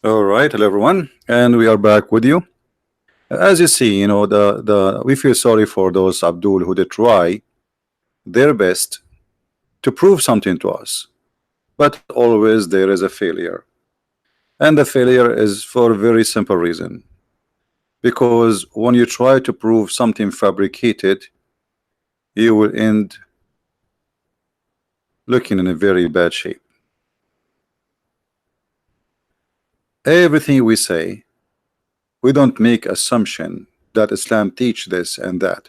All right, hello everyone, and we are back with you. As you see, the we feel sorry for those Abdul who did try their best to prove something to us, but always there is a failure, and the failure is for a very simple reason. Because when you try to prove something fabricated, you will end looking in a very bad shape. Everything we say, we don't make assumption that Islam teach this and that.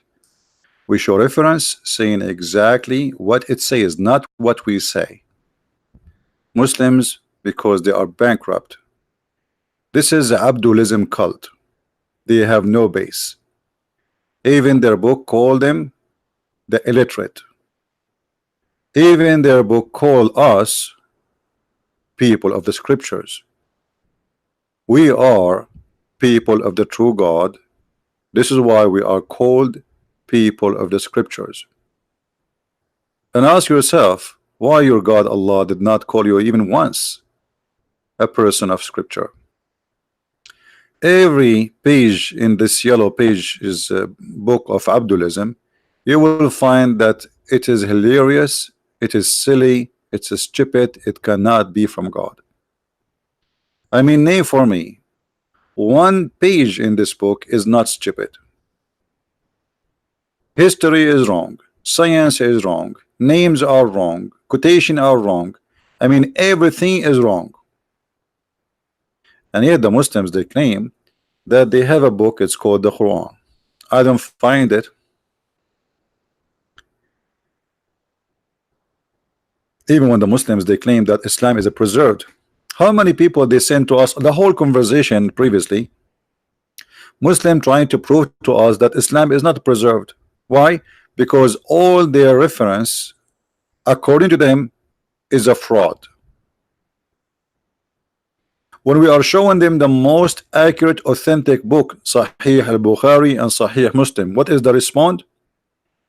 We show reference saying exactly what it says, not what we say. Muslims, because they are bankrupt. This is the Abdulism cult. They have no base. Even their book called them the illiterate. Even their book called us people of the scriptures. We are people of the true God. This is why we are called people of the scriptures. And ask yourself why your God Allah did not call you even once a person of scripture. Every page in this yellow page is a book of Abdulism. You will find that it is hilarious, it is silly, it's stupid, it cannot be from God. I mean, name for me one page in this book is not stupid. History is wrong, science is wrong, names are wrong, quotation are wrong. I mean, everything is wrong. And yet the Muslims, they claim that they have a book, it's called the Quran. I don't find it. Even when the Muslims, they claim that Islam is a preserved. How many people they sent to us the whole conversation previously, Muslim trying to prove to us that Islam is not preserved. Why? Because all their reference according to them is a fraud. When we are showing them the most accurate authentic book, Sahih al-Bukhari and Sahih Muslim, what is the response?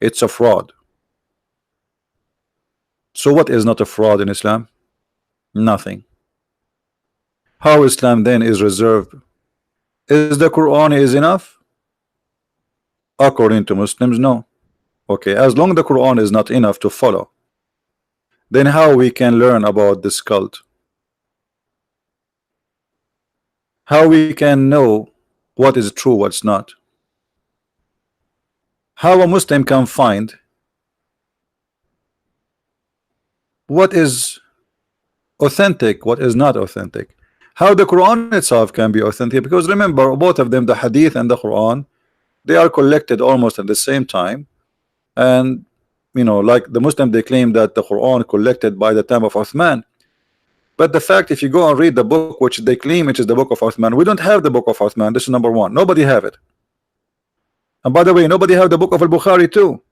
It's a fraud. So what is not a fraud in Islam? Nothing. How Islam then is reserved? Is the Quran is enough? According to Muslims, no. Okay, as long the Quran is not enough to follow, then how we can learn about this cult? How we can know what is true, what's not? How a Muslim can find what is authentic, what is not authentic? How the Quran itself can be authentic? Because remember, both of them, the Hadith and the Quran, they are collected almost at the same time. And like the Muslim, they claim that the Quran collected by the time of Uthman. But the fact, if you go and read the book which they claim it is the book of Uthman, we don't have the book of Uthman. This is number one. Nobody have it. And by the way, nobody have the book of al-Bukhari too.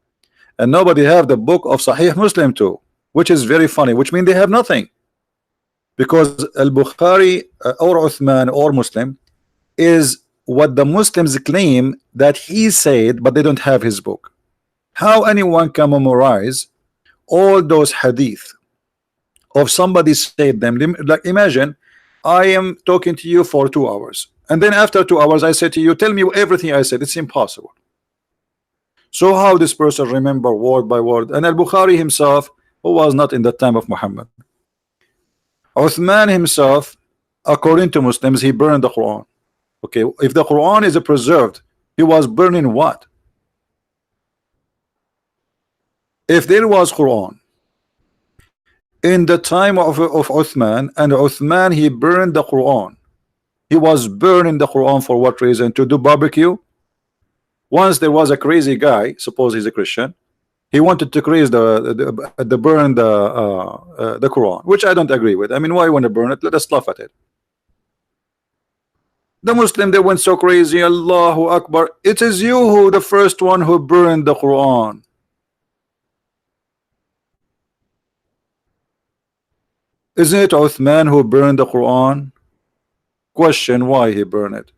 And nobody have the book of Sahih Muslim too, which is very funny, which means they have nothing. Because al-Bukhari or Uthman or Muslim is what the Muslims claim that he said, but they don't have his book. How anyone can memorize all those hadith of somebody said them? Like imagine I am talking to you for 2 hours, and then after 2 hours I say to you, tell me everything I said. It's impossible. So how this person remember word by word? And al-Bukhari himself, who was not in the time of Muhammad, Uthman himself, according to Muslims, he burned the Quran. Okay, if the Quran is preserved, he was burning what? If there was Quran in the time of Uthman, and Uthman he burned the Quran, he was burning the Quran for what reason? To do barbecue. Once there was a crazy guy, suppose he's a Christian, he wanted to burn the Quran, which I don't agree with. I mean, why you want to burn it? Let us laugh at it. The Muslim, they went so crazy. Allahu Akbar. It is you who the first one who burned the Quran. Isn't it Uthman who burned the Quran? Question why he burned it.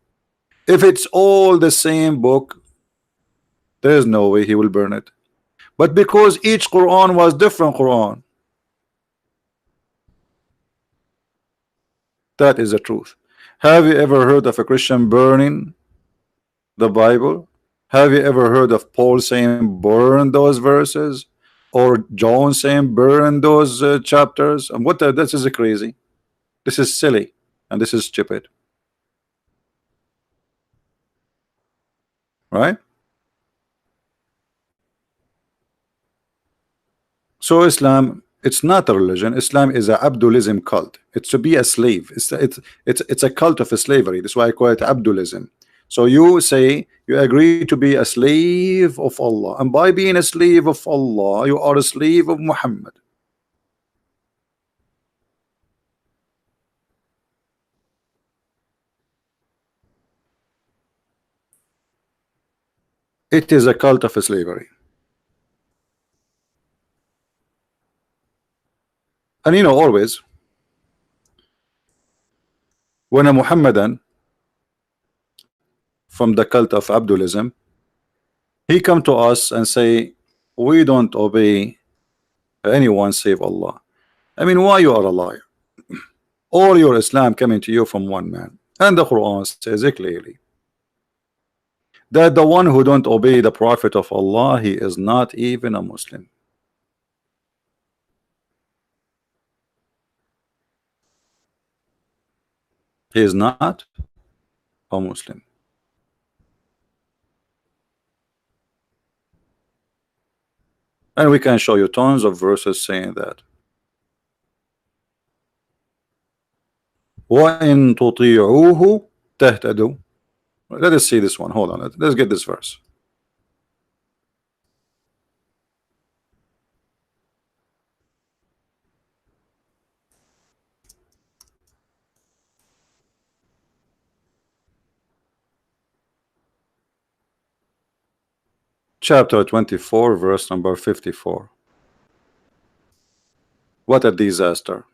If it's all the same book, there is no way he will burn it. But because each Quran was different Quran, that is the truth. Have you ever heard of a Christian burning the Bible? Have you ever heard of Paul saying burn those verses, or John saying burn those chapters? And this is crazy. This is silly, and this is stupid, right? So Islam, it's not a religion. Islam is a Abdulism cult. It's to be a slave. It's a cult of slavery. That's why I call it Abdulism. So you say you agree to be a slave of Allah, and by being a slave of Allah, you are a slave of Muhammad. It is a cult of slavery. And you know, always when a Muhammadan from the cult of Abdulism, he come to us and say, we don't obey anyone save Allah. I mean, why you are a liar? All your Islam coming to you from one man, and the Quran says it clearly that the one who don't obey the Prophet of Allah, he is not even a Muslim. He is not a Muslim. And we can show you tons of verses saying that. وَإِن تُطِيعُوهُ تَهْتَدُوا. Let us see this one. Hold on. Let's get this verse. Chapter 24, verse number 54. What a disaster.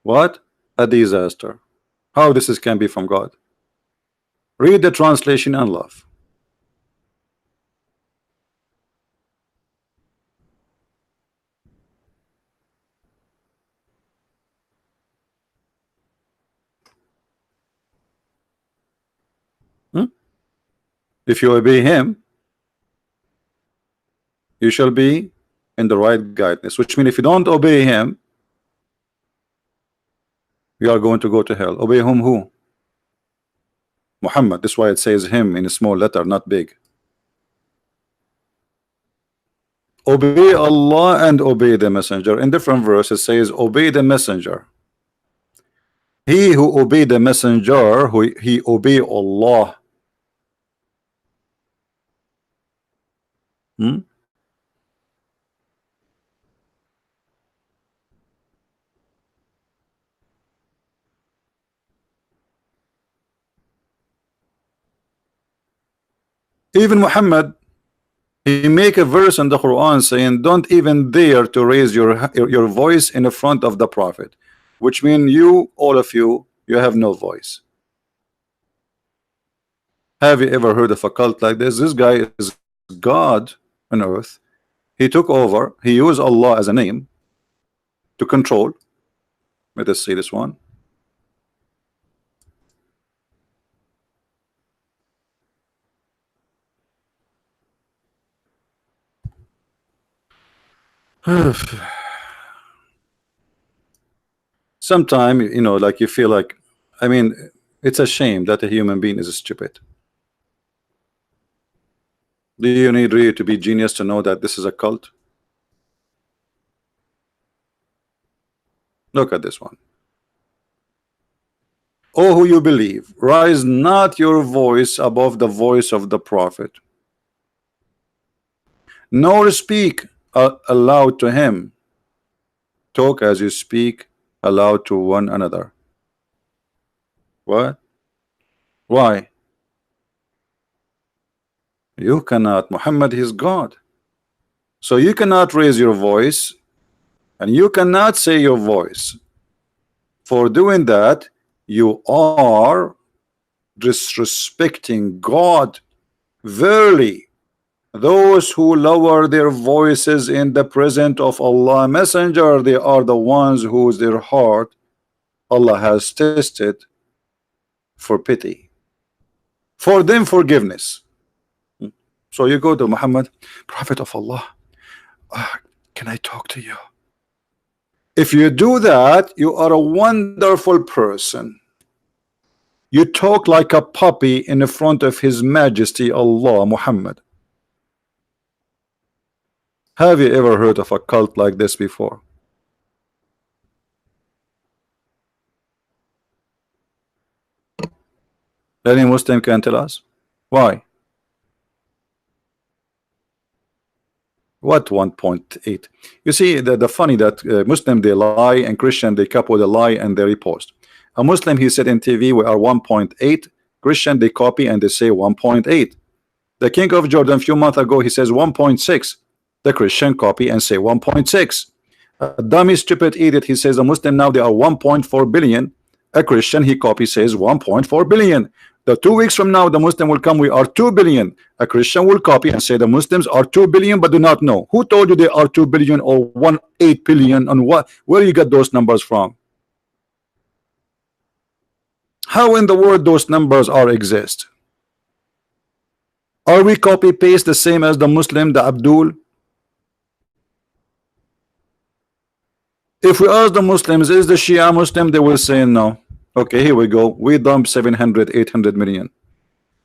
What a disaster. How this can be from God? Read the translation and laugh. If you obey him, you shall be in the right guidance, which means if you don't obey him, you are going to go to hell. Obey whom? Who? Muhammad. That's why it says him in a small letter, not big. Obey Allah and obey the messenger. In different verses says obey the messenger. He who obey the messenger, he obey Allah. Even Muhammad, he make a verse in the Quran saying don't even dare to raise your voice in the front of the Prophet, which means you, all of you have no voice. Have you ever heard of a cult like this? This guy is God on earth. He took over, he used Allah as a name to control. Let us see this one. Sometimes, you know, like you feel like, I mean, it's a shame that a human being is stupid. Do you need really to be genius to know that this is a cult? Look at this one. Oh, who you believe, rise not your voice above the voice of the Prophet, nor speak aloud to him. Talk as you speak aloud to one another. What? Why? You cannot. Muhammad is God. So you cannot raise your voice, and you cannot say your voice. For doing that, you are disrespecting God. Verily, those who lower their voices in the presence of Allah Messenger, they are the ones whose their heart Allah has tested for pity, for them forgiveness. So you go to Muhammad, Prophet of Allah, can I talk to you? If you do that, you are a wonderful person. You talk like a puppy in front of His Majesty Allah Muhammad. Have you ever heard of a cult like this before? Any Muslim can tell us why? What 1.8? You see, the funny that Muslim they lie and Christian they couple the lie and they repost. A Muslim, he said in TV, we are 1.8. Christian they copy and they say 1.8. The king of Jordan a few months ago, he says 1.6. The Christian copy and say 1.6. A dummy stupid idiot, he says a Muslim now they are 1.4 billion. A Christian he copy says 1.4 billion. The 2 weeks from now the Muslim will come, we are 2 billion. A Christian will copy and say the Muslims are 2 billion but do not know. Who told you they are 2 billion or 1.8 billion, and what, where you get those numbers from? How in the world those numbers are exist? Are we copy paste the same as the Muslim, the Abdul? If we ask the Muslims, is the Shia Muslim, they will say no. Okay, here we go. We dump 700, 800 million.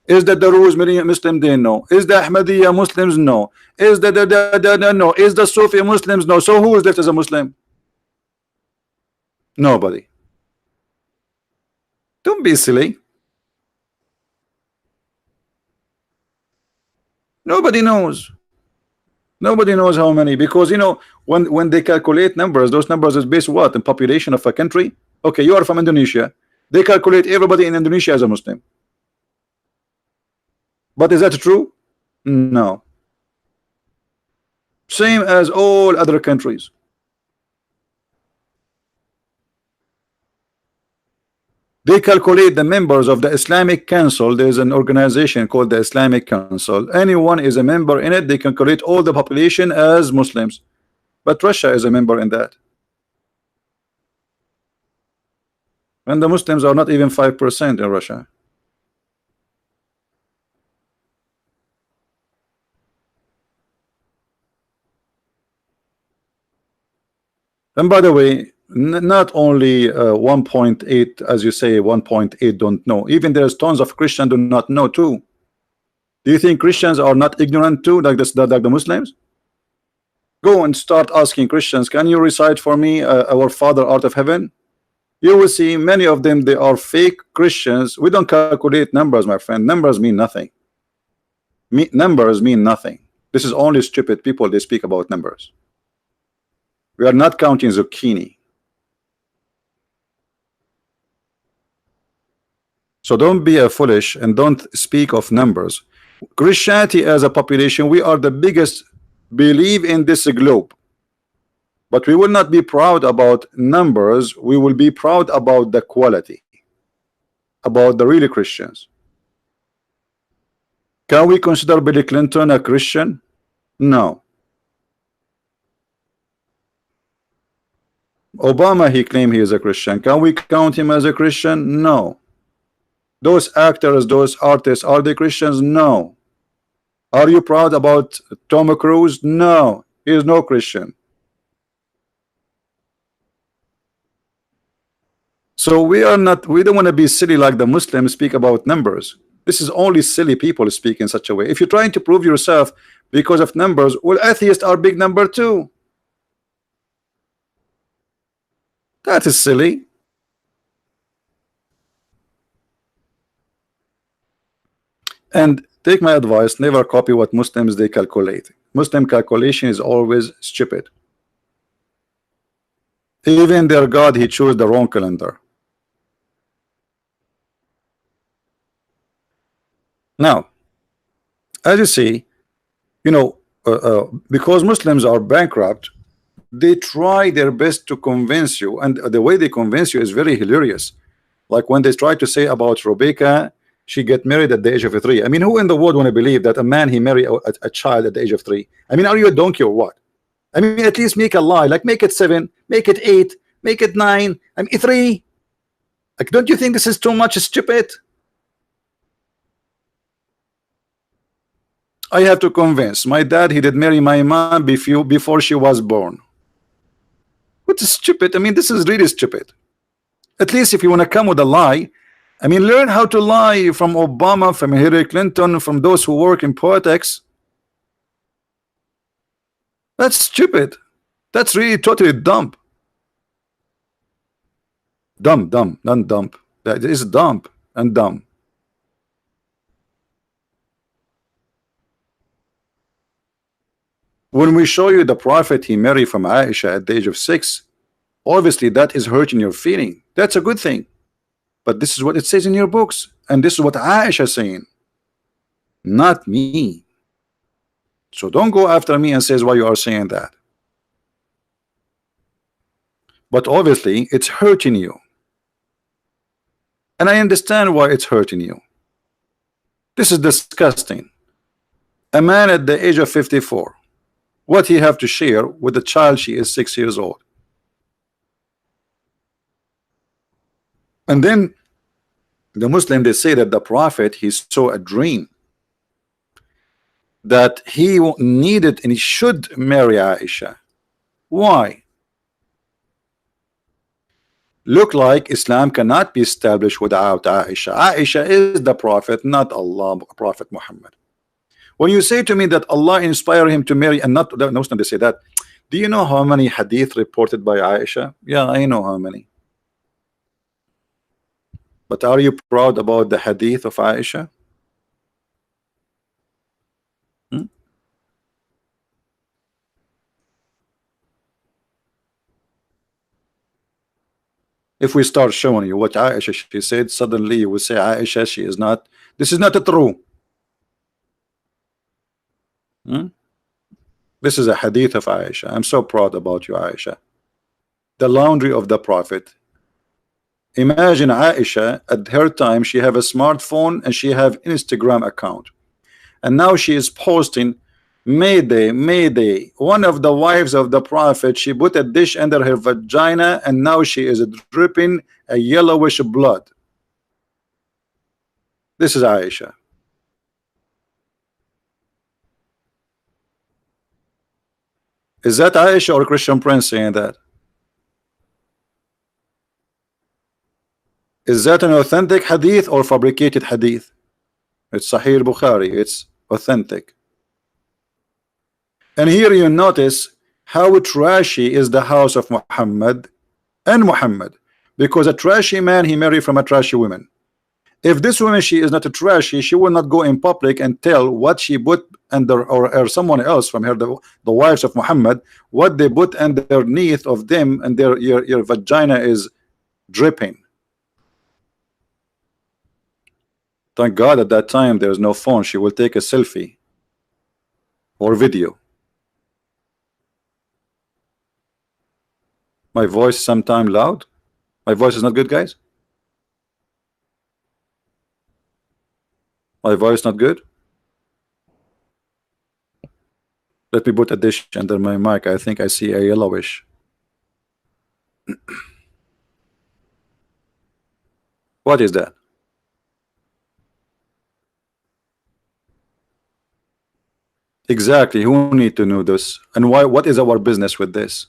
Is that the Druze Muslim? They know. Is the Ahmadiyya Muslims? No. Is the no? Is the Sufi Muslims? No. So who is left as a Muslim? Nobody. Don't be silly. Nobody knows. Nobody knows how many, because you know when they calculate numbers, those numbers is based what? In population of a country. Okay, you are from Indonesia. They calculate everybody in Indonesia as a Muslim. But is that true? No. Same as all other countries. They calculate the members of the Islamic Council. There is an organization called the Islamic Council. Anyone is a member in it. They calculate all the population as Muslims. But Russia is a member in that. And the Muslims are not even 5% in Russia. And by the way, not only 1.8, as you say, 1.8 don't know. Even there's tons of Christians do not know too. Do you think Christians are not ignorant too, like this, like the Muslims? Go and start asking Christians, can you recite for me our Father art of heaven? You will see many of them, they are fake Christians. We don't calculate numbers, my friend. Numbers mean nothing. Numbers mean nothing. This is only stupid people, they speak about numbers. We are not counting zucchini. So don't be a foolish and don't speak of numbers. Christianity as a population, we are the biggest believe in this globe. But we will not be proud about numbers. We will be proud about the quality, about the really Christians. Can we consider Bill Clinton a Christian? No. Obama, he claimed he is a Christian. Can we count him as a Christian? No. Those actors, those artists, are they Christians? No. Are you proud about Tom Cruise? No. He is no Christian. So we are not, we don't want to be silly like the Muslims speak about numbers. This is only silly people speak in such a way. If you're trying to prove yourself because of numbers, well, atheists are big number too. That is silly. And take my advice, never copy what Muslims they calculate. Muslim calculation is always stupid. Even their God, he chose the wrong calendar. Now, as you see, you know, because Muslims are bankrupt, they try their best to convince you, and the way they convince you is very hilarious. Like when they try to say about Rebecca, she get married at the age of 3. I mean, who in the world want to believe that a man he marry a child at the age of 3? I mean, are you a donkey or what? I mean, at least make a lie, like make it 7, make it 8, make it 9. I mean, 3. Like, don't you think this is too much stupid? I have to convince my dad he did marry my mom before she was born. What is stupid? I mean, this is really stupid. At least if you want to come with a lie, I mean, learn how to lie from Obama, from Hillary Clinton, from those who work in politics. That's stupid. That's really totally dumb. Dumb, not dump. That is dumb and dumb. When we show you the prophet he married from Aisha at the age of 6, obviously that is hurting your feeling. That's a good thing. But this is what it says in your books, and this is what Aisha is saying, not me. So don't go after me and says why you are saying that. But obviously it's hurting you, and I understand why it's hurting you. This is disgusting. A man at the age of 54, what he have to share with a child she is 6 years old? And then the Muslim, they say that the prophet, he saw a dream that he needed and he should marry Aisha. Why? Look like Islam cannot be established without Aisha. Aisha is the prophet, not Allah, Prophet Muhammad. When you say to me that Allah inspired him to marry, and not the Muslim, they say that, do you know how many hadith reported by Aisha? Yeah, I know how many. But are you proud about the hadith of Aisha? If we start showing you what Aisha she said, suddenly you will say Aisha, she is not, this is not true. This is a hadith of Aisha. I'm so proud about you, Aisha. The laundry of the prophet. Imagine Aisha at her time, she have a smartphone and she have Instagram account, and now she is posting Mayday, Mayday. One of the wives of the prophet, she put a dish under her vagina and now she is dripping a yellowish blood. This is Aisha. Is that Aisha or Christian Prince saying that? Is that an authentic hadith or fabricated hadith? It's Sahih Bukhari, it's authentic. And here you notice how trashy is the house of Muhammad and Muhammad, because a trashy man, he married from a trashy woman. If this woman, she is not a trashy, she will not go in public and tell what she put under, or someone else from her, the wives of Muhammad, what they put underneath of them, and your vagina is dripping. Thank God at that time there's no phone. She will take a selfie or video. My voice sometime loud. My voice is not good, guys. My voice not good. Let me put a dish under my mic. I think I see a yellowish. What is that? Exactly. Who need to know this? And why? What is our business with this?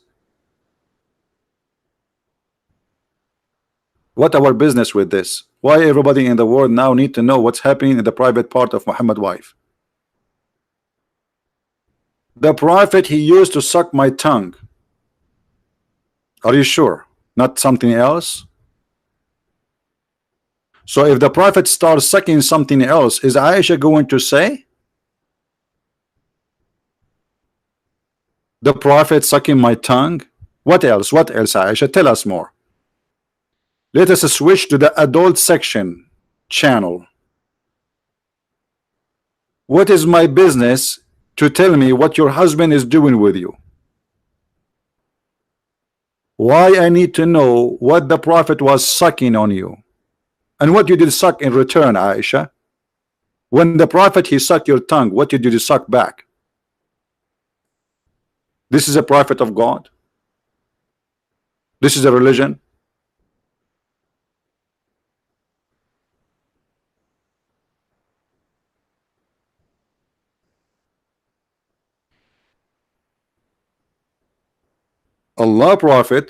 What our business with this? Why everybody in the world now need to know what's happening in the private part of Muhammad's wife? The prophet, he used to suck my tongue. Are you sure? Not something else? So if the prophet starts sucking something else, is Aisha going to say the prophet sucking my tongue? What else? What else, Aisha? Tell us more. Let us switch to the adult section channel. What is my business to tell me what your husband is doing with you? Why I need to know what the prophet was sucking on you and what you did suck in return, Aisha? When the prophet he sucked your tongue, what did you suck back? This is a prophet of God. This is a religion. Allah prophet,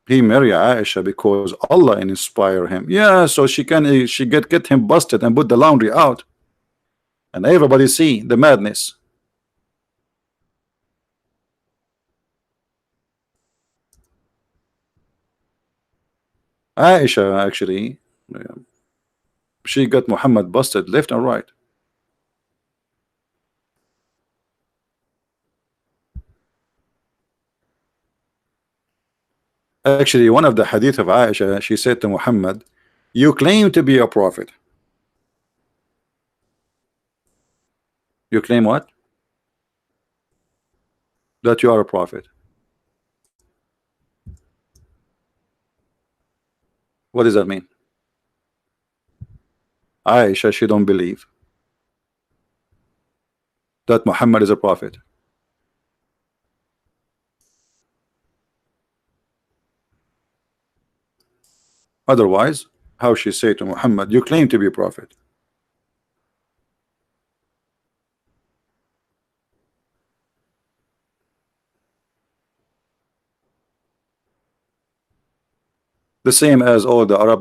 he marry Aisha because Allah inspire him. Yeah, so she get him busted and put the laundry out, and everybody see the madness. Aisha actually, she got Muhammad busted left and right. Actually, one of the hadith of Aisha, she said to Muhammad, "You claim to be a prophet. You claim what? That you are a prophet. What does that mean?" Aisha, she don't believe that Muhammad is a prophet. Otherwise, how she say to Muhammad, "You claim to be a prophet"? The same as all the Arab